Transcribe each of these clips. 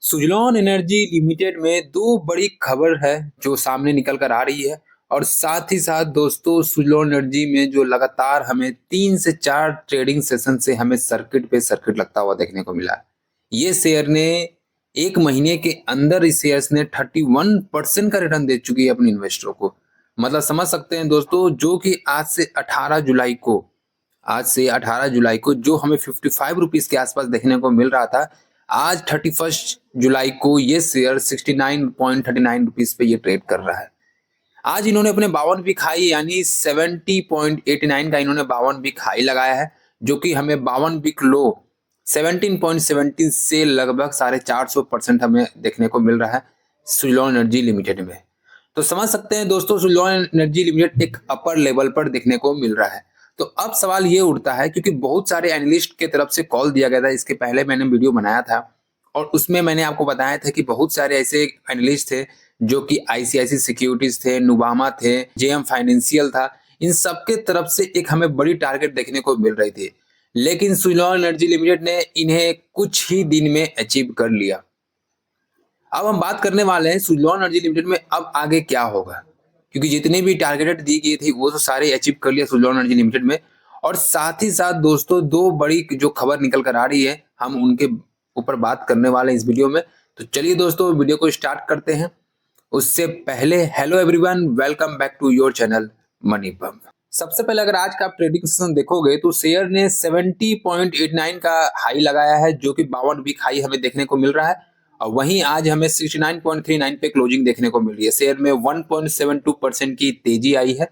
Suzlon energy limited में दो बड़ी खबर है जो सामने निकल कर आ रही है। और साथ ही साथ दोस्तों, सुजलॉन एनर्जी में जो लगातार हमें 3 से 4 ट्रेडिंग सेशन से हमें सर्किट पे सर्किट लगता हुआ देखने को मिला है। ये शेयर ने 1 महीने के अंदर इस शेयर्स ने 31% का रिटर्न दे चुकी है अपने इन्वेस्टरों को। मतलब समझ सकते हैं दोस्तों, जो कि आज से 18 जुलाई को जो हमें 55 रुपीज के आसपास देखने को मिल रहा था, आज 31 जुलाई को ये शेयर 69.39 रुपीज पे ये ट्रेड कर रहा है। आज इन्होंने अपने 52 वीक हाई यानी 70.89 का इन्होंने 52 वीक हाई लगाया है, जो कि हमें 52 वीक लो 17.17 से लगभग 450% हमें देखने को मिल रहा है सुजलॉन एनर्जी लिमिटेड में। तो समझ सकते हैं दोस्तों, सुजलॉन एनर्जी लिमिटेड एक अपर लेवल पर देखने को मिल रहा है। तो अब सवाल ये उठता है, क्योंकि बहुत सारे एनालिस्ट के तरफ से कॉल दिया गया था, इसके पहले मैंने वीडियो बनाया था और उसमें मैंने आपको बताया था कि बहुत सारे ऐसे एनालिस्ट थे जो कि आईसीआईसी सिक्योरिटीज थे, नुवामा थे, जेएम फाइनेंशियल था। इन सबके तरफ से एक हमें बड़ी टारगेट देखने को मिल रही थी, लेकिन सुजलॉन एनर्जी लिमिटेड ने इन्हें कुछ ही दिन में अचीव कर लिया। अब हम बात करने वाले हैं सुजलॉन एनर्जी लिमिटेड में अब आगे क्या होगा, क्योंकि जितने भी टारगेटेड दी गई थी वो तो सारे अचीव कर लिया सुजलॉन एनर्जी लिमिटेड में। और साथ ही साथ दोस्तों, दो बड़ी जो खबर निकल कर आ रही है, हम उनके ऊपर बात करने वाले हैं इस वीडियो में। तो चलिए दोस्तों, वीडियो को स्टार्ट करते हैं। उससे पहले hello everyone, welcome back to your channel Money Pump. सबसे पहले अगर आज का आप ट्रेडिंग सेशन देखोगे तो शेयर ने 70.89 का हाई लगाया है, जो कि 52 वीक हाई हमें देखने को मिल रहा है। और वहीं आज हमें 69.39 पे क्लोजिंग देखने को मिल रही है। शेयर में 1.72% की तेजी आई है।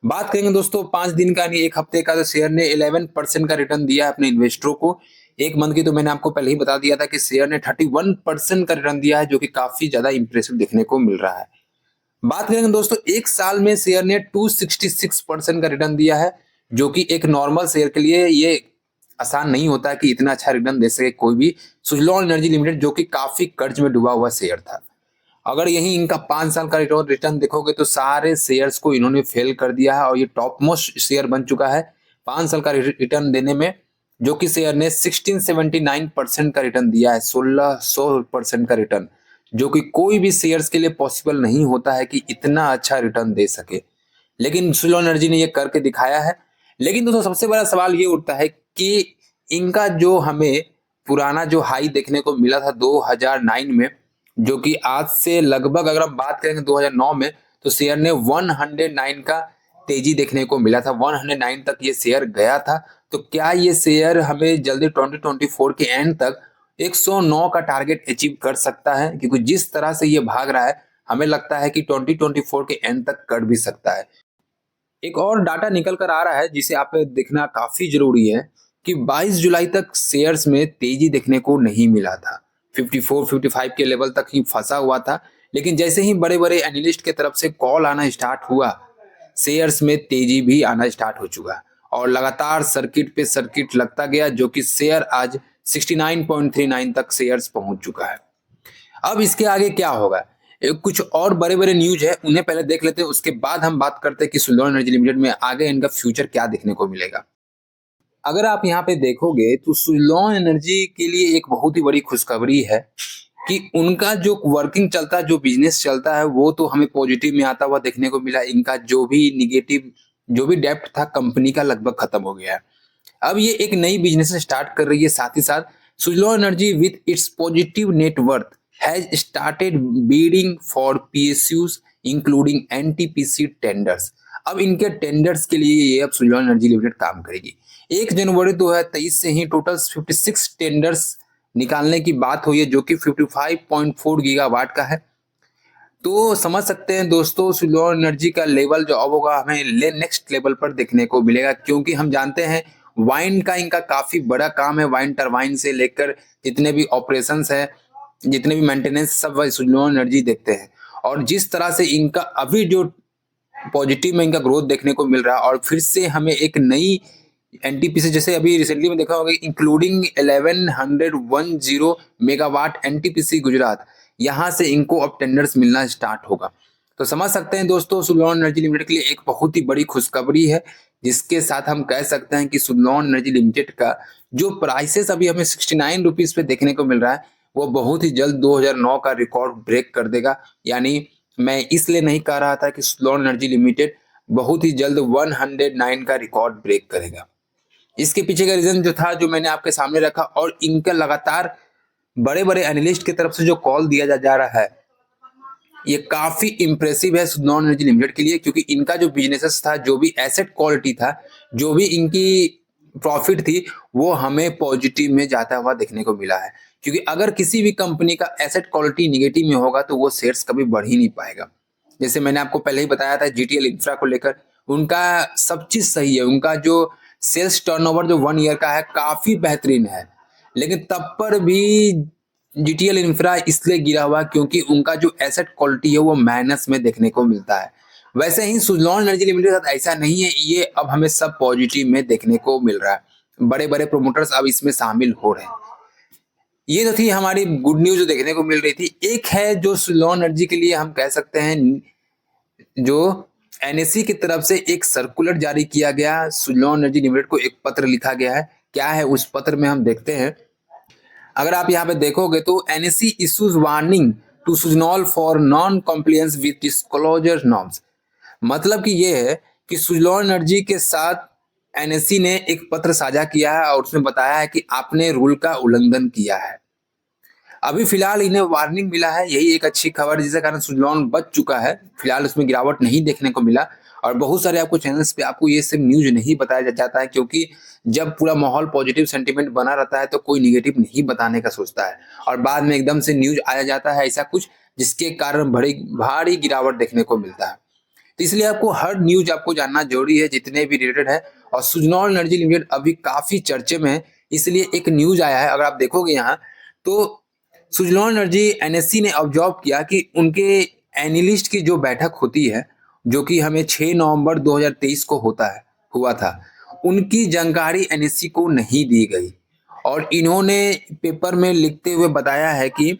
बात करेंगे दोस्तों 5 दिन का यानी एक हफ्ते का, तो शेयर ने 11% का रिटर्न दिया है अपने इन्वेस्टरों को। एक मंथ की तो मैंने आपको पहले ही बता दिया था कि शेयर ने 31% का रिटर्न दिया है, जो कि काफी ज्यादा इंप्रेसिव देखने को मिल रहा है। बात करेंगे दोस्तों, एक साल में शेयर ने 266% का रिटर्न दिया है, जो कि एक नॉर्मल शेयर के लिए ये आसान नहीं होता है कि इतना अच्छा रिटर्न दे सके कोई भी। सुजलॉन एनर्जी लिमिटेड जो कि काफी कर्ज में डूबा हुआ शेयर था, अगर यही इनका 5 साल का रिटर्न देखोगे तो सारे शेयर्स को इन्होंने फेल कर दिया है और ये टॉप मोस्ट शेयर बन चुका है 5 साल का रिटर्न देने में। जो कि शेयर ने 1679% का रिटर्न दिया है, 1600% का रिटर्न, जो कि कोई भी शेयर्स के लिए पॉसिबल नहीं होता है कि इतना अच्छा रिटर्न दे सके। लेकिन सुजलॉन एनर्जी ने ये करके दिखाया है। लेकिन दोस्तों, सबसे बड़ा सवाल ये उठता है कि इनका जो हमें पुराना जो हाई देखने को मिला था 2009 में, जो कि आज से लगभग अगर हम बात करेंगे 2009 में, तो शेयर ने 109 का तेजी देखने को मिला था। 109 तक ये शेयर गया था। तो क्या ये शेयर हमें जल्दी 2024 के एंड तक 109 का टारगेट अचीव कर सकता है? क्योंकि जिस तरह से ये भाग रहा है, हमें लगता है कि 2024 के एंड तक कर भी सकता है। एक और डाटा निकल कर आ रहा है जिसे आप देखना काफी जरूरी है कि 22 जुलाई तक शेयर्स में तेजी देखने को नहीं मिला था। 54-55 के लेवल तक ही फंसा हुआ था। लेकिन जैसे ही बड़े बड़े एनालिस्ट के तरफ से कॉल आना स्टार्ट हुआ, शेयर्स में तेजी भी आना स्टार्ट हो चुका और लगातार सर्किट पे सर्किट लगता गया, जो कि शेयर आज 69.39 तक शेयर्स पहुंच चुका है। अब इसके आगे क्या होगा, कुछ और बड़े बड़े न्यूज है, उन्हें पहले देख लेते हैं। उसके बाद हम बात करते हैं कि सुजलॉन एनर्जी लिमिटेड में आगे इनका फ्यूचर क्या देखने को मिलेगा। अगर आप यहाँ पे देखोगे तो सुजलॉन एनर्जी के लिए एक बहुत ही बड़ी खुशखबरी है कि उनका जो वर्किंग चलता है, जो बिजनेस चलता है, वो तो हमें पॉजिटिव में आता हुआ देखने को मिला। इनका जो भी निगेटिव, जो भी डेप्ट था कंपनी का, लगभग खत्म हो गया है। अब ये एक नई बिजनेस स्टार्ट कर रही है। साथ ही साथ Suzlon Energy with its positive net worth has started bidding for PSUs including NTPC tenders. अब इनके टेंडर्स के लिए ये अब सुजलॉन एनर्जी लिमिटेड काम करेगी। 1 जनवरी 2023 से ही टोटल 56 टेंडर्स निकालने की बात हुई है, जो कि 55.4 गीगावाट का है। तो समझ सकते हैं दोस्तों, सुजलॉन एनर्जी का लेवल जो अब होगा हमें नेक्स्ट लेवल पर देखने को मिलेगा, क्योंकि हम जानते हैं वाइन का इनका काफी बड़ा काम है। वाइन टरबाइन से लेकर जितने भी ऑपरेशंस है, जितने भी मेंटेनेंस, सब सुजलॉन एनर्जी देखते हैं। और जिस तरह से इनका अभी जो पॉजिटिव में इनका ग्रोथ देखने को मिल रहा है, और फिर से हमें एक नई एनटीपीसी, जैसे अभी रिसेंटली में देखा होगा, इंक्लूडिंग 1110 मेगावाट एनटीपीसी गुजरात, यहां से इनको अब टेंडर्स मिलना स्टार्ट होगा। तो समझ सकते हैं दोस्तों, सुजलॉन एनर्जी लिमिटेड के लिए एक बहुत ही बड़ी खुशखबरी है, जिसके साथ हम कह सकते हैं कि सुजलॉन एनर्जी लिमिटेड का जो प्राइसेस अभी हमें 69 रुपीज पे देखने को मिल रहा है, वो बहुत ही जल्द 2009 का रिकॉर्ड ब्रेक कर देगा। यानी मैं इसलिए नहीं कह रहा था कि सुज़लॉन एनर्जी लिमिटेड बहुत ही जल्द 109 का रिकॉर्ड ब्रेक करेगा। इसके पीछे का रीजन जो था, जो मैंने आपके सामने रखा, और इनका लगातार बड़े बड़े एनालिस्ट की तरफ से जो कॉल दिया जा रहा है, ये काफी इंप्रेसिव है सुज़लॉन एनर्जी लिमिटेड के लिए, क्योंकि इनका जो बिजनेसेस था, जो भी एसेट क्वालिटी था, जो भी इनकी प्रॉफिट थी, वो हमें पॉजिटिव में जाता हुआ देखने को मिला है। क्योंकि अगर किसी भी कंपनी का एसेट क्वालिटी निगेटिव में होगा तो वो शेयर्स कभी बढ़ ही नहीं पाएगा। जैसे मैंने आपको पहले ही बताया था जीटीएल इंफ्रा को लेकर, उनका सब चीज सही है, उनका जो सेल्स टर्नओवर जो 1 ईयर का है काफी बेहतरीन है, लेकिन तब पर भी जीटीएल इंफ्रा इसलिए गिरा हुआ क्योंकि उनका जो एसेट क्वालिटी है वो माइनस में देखने को मिलता है। वैसे ही सुज़लॉन एनर्जी लिमिटेड के साथ ऐसा नहीं है, ये अब हमें सब पॉजिटिव में देखने को मिल रहा है। बड़े बड़े प्रोमोटर्स अब इसमें शामिल हो रहे हैं। ये तो थी हमारी गुड न्यूज जो देखने को मिल रही थी। एक है जो सुज़लॉन एनर्जी के लिए हम कह सकते हैं, जो एनएससी की तरफ से एक सर्कुलर जारी किया गया, सुज़लॉन एनर्जी लिमिटेड को एक पत्र लिखा गया है। क्या है उस पत्र में, हम देखते हैं। अगर आप यहाँ पे देखोगे तो NSC issues warning to Suzlon for non compliance with disclosure norms. मतलब कि ये है कि सुज़लॉन एनर्जी के साथ एनएससी ने एक पत्र साझा किया है और उसमें बताया है कि आपने रूल का उल्लंघन किया है। अभी फिलहाल इन्हें वार्निंग मिला है, यही एक अच्छी खबर, जिसके कारण सुज़लॉन बच चुका है। फिलहाल उसमें गिरावट नहीं देखने को मिला, और बहुत सारे आपको चैनल्स पे आपको ये सब न्यूज नहीं बताया जाता है, क्योंकि जब पूरा माहौल पॉजिटिव सेंटीमेंट बना रहता है तो कोई निगेटिव नहीं बताने का सोचता है, और बाद में एकदम से न्यूज आया जाता है ऐसा कुछ, जिसके कारण बड़ी भारी गिरावट देखने को मिलता है। तो इसलिए आपको हर न्यूज आपको जानना जरूरी है, जितने भी रिलेटेड है। और सुज़लॉन एनर्जी लिमिटेड अभी काफी चर्चे में है, इसलिए एक न्यूज आया है, अगर आप देखोगे यहाँ तो सुज़लॉन एनर्जी एनएससी ने ऑब्जर्व किया कि उनके एनालिस्ट की जो बैठक होती है, जो कि हमें 6 नवंबर 2023 को हुआ था, उनकी जानकारी एनएससी को नहीं दी गई। और इन्होंने पेपर में लिखते हुए बताया है कि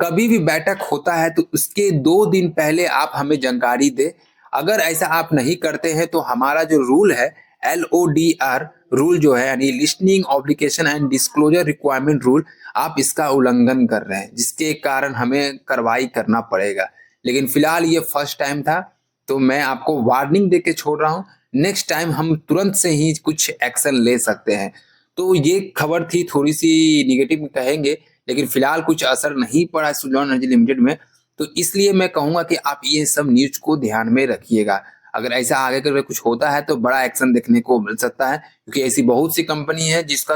कभी भी बैठक होता है तो उसके 2 दिन पहले आप हमें जानकारी दे। अगर ऐसा आप नहीं करते हैं तो हमारा जो रूल है, LODR रूल जो है, यानी listening obligation and disclosure requirement rule, आप इसका उल्लंघन कर रहे हैं, जिसके कारण हमें कार्रवाई करना पड़ेगा। लेकिन फिलहाल ये फर्स्ट टाइम था, तो मैं आपको वार्निंग दे के छोड़ रहा हूँ। नेक्स्ट टाइम हम तुरंत से ही कुछ एक्शन ले सकते हैं। तो ये खबर थी, थोड़ी सी निगेटिव कहेंगे, लेकिन फिलहाल कुछ असर नहीं पड़ा है सुज़लॉन एनर्जी लिमिटेड में। तो इसलिए मैं कहूंगा कि आप ये सब न्यूज को ध्यान में रखिएगा। अगर ऐसा आगे करके कुछ होता है तो बड़ा एक्शन देखने को मिल सकता है, क्योंकि ऐसी बहुत सी कंपनी है जिसका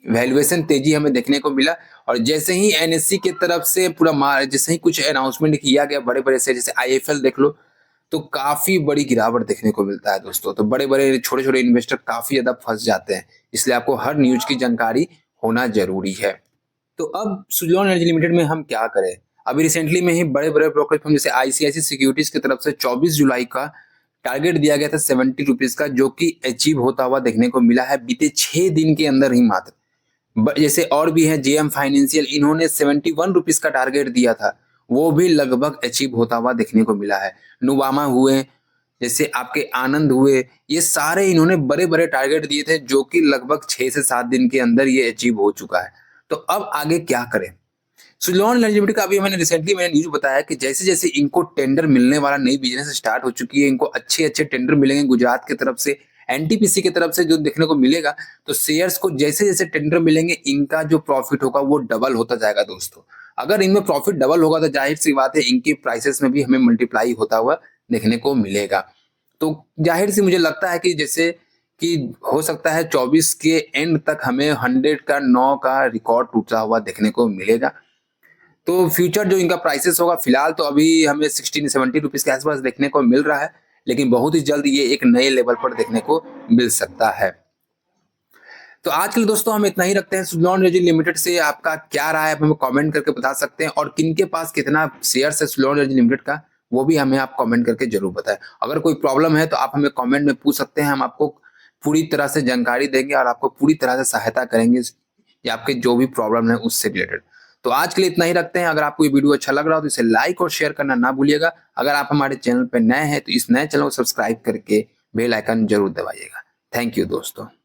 वैल्यूएशन तेजी हमें देखने को मिला। और जैसे ही एनएससी की तरफ से जैसे ही कुछ अनाउंसमेंट किया गया बड़े बड़े से, जैसे आईएफएल देख लो, तो काफी बड़ी गिरावट देखने को मिलता है दोस्तों। तो बड़े बड़े छोटे छोटे इन्वेस्टर काफी ज्यादा फंस जाते हैं, इसलिए आपको हर न्यूज की जानकारी होना जरूरी है। तो अब सुज़लॉन एनर्जी लिमिटेड में हम क्या करें? अभी रिसेंटली में ही बड़े बड़े ब्रोकरेज फर्म जैसे आईसीआईसी सिक्योरिटीज की तरफ से 24 जुलाई का टारगेट दिया गया था 70 रुपीज का, जो कि अचीव होता हुआ देखने को मिला है बीते 6 दिन के अंदर ही मात्र। जैसे और भी है जेएम फाइनेंशियल, इन्होंने 71 रुपीज का टारगेट दिया था, वो भी लगभग अचीव होता हुआ देखने को मिला है। नुवामा हुए, जैसे आपके आनंद हुए, ये सारे इन्होंने बड़े बड़े टारगेट दिए थे, जो कि लगभग 6 से 7 दिन के अंदर ये अचीव हो चुका है। तो अब आगे क्या करें? सुज़लॉन एनर्जी लिमिटेड का अभी मैंने न्यूज बताया कि जैसे जैसे इनको टेंडर मिलने वाला, नई बिजनेस स्टार्ट हो चुकी है, इनको अच्छे अच्छे टेंडर मिलेंगे गुजरात की तरफ से, एनटीपीसी की तरफ से जो देखने को मिलेगा। तो शेयर्स को जैसे जैसे टेंडर मिलेंगे, इनका जो प्रॉफिट होगा वो डबल होता जाएगा दोस्तों। अगर इनमें प्रॉफिट डबल होगा तो जाहिर सी बात है इनके प्राइसेस में भी हमें मल्टीप्लाई होता हुआ देखने को मिलेगा। तो जाहिर सी मुझे लगता है कि जैसे कि हो सकता है 24 के एंड तक हमें 100 का 9 का रिकॉर्ड टूटा हुआ देखने को मिलेगा। तो फ्यूचर जो इनका प्राइसेस होगा, फिलहाल तो अभी हमें 60-70 रुपीज के आसपास देखने को मिल रहा है, लेकिन बहुत ही जल्द ये एक नए लेवल पर देखने को मिल सकता है। तो आज के लिए दोस्तों हम इतना ही रखते हैं। सुज़लॉन एनर्जी लिमिटेड से आपका क्या राय है, आप हमें कमेंट करके बता सकते हैं, और किन के पास कितना शेयर है सुज़लॉन एनर्जी लिमिटेड का, वो भी हमें आप कमेंट करके जरूर बताएं। अगर कोई प्रॉब्लम है तो आप हमें कमेंट में पूछ सकते हैं, हम आपको पूरी तरह से जानकारी देंगे और आपको पूरी तरह से सहायता करेंगे, या आपके जो भी प्रॉब्लम है उससे रिलेटेड। तो आज के लिए इतना ही रखते हैं। अगर आपको ये वीडियो अच्छा लग रहा हो तो इसे लाइक और शेयर करना ना भूलिएगा। अगर आप हमारे चैनल पर नए हैं तो इस नए चैनल को सब्सक्राइब करके बेल आइकन जरूर दबाइएगा। थैंक यू दोस्तों।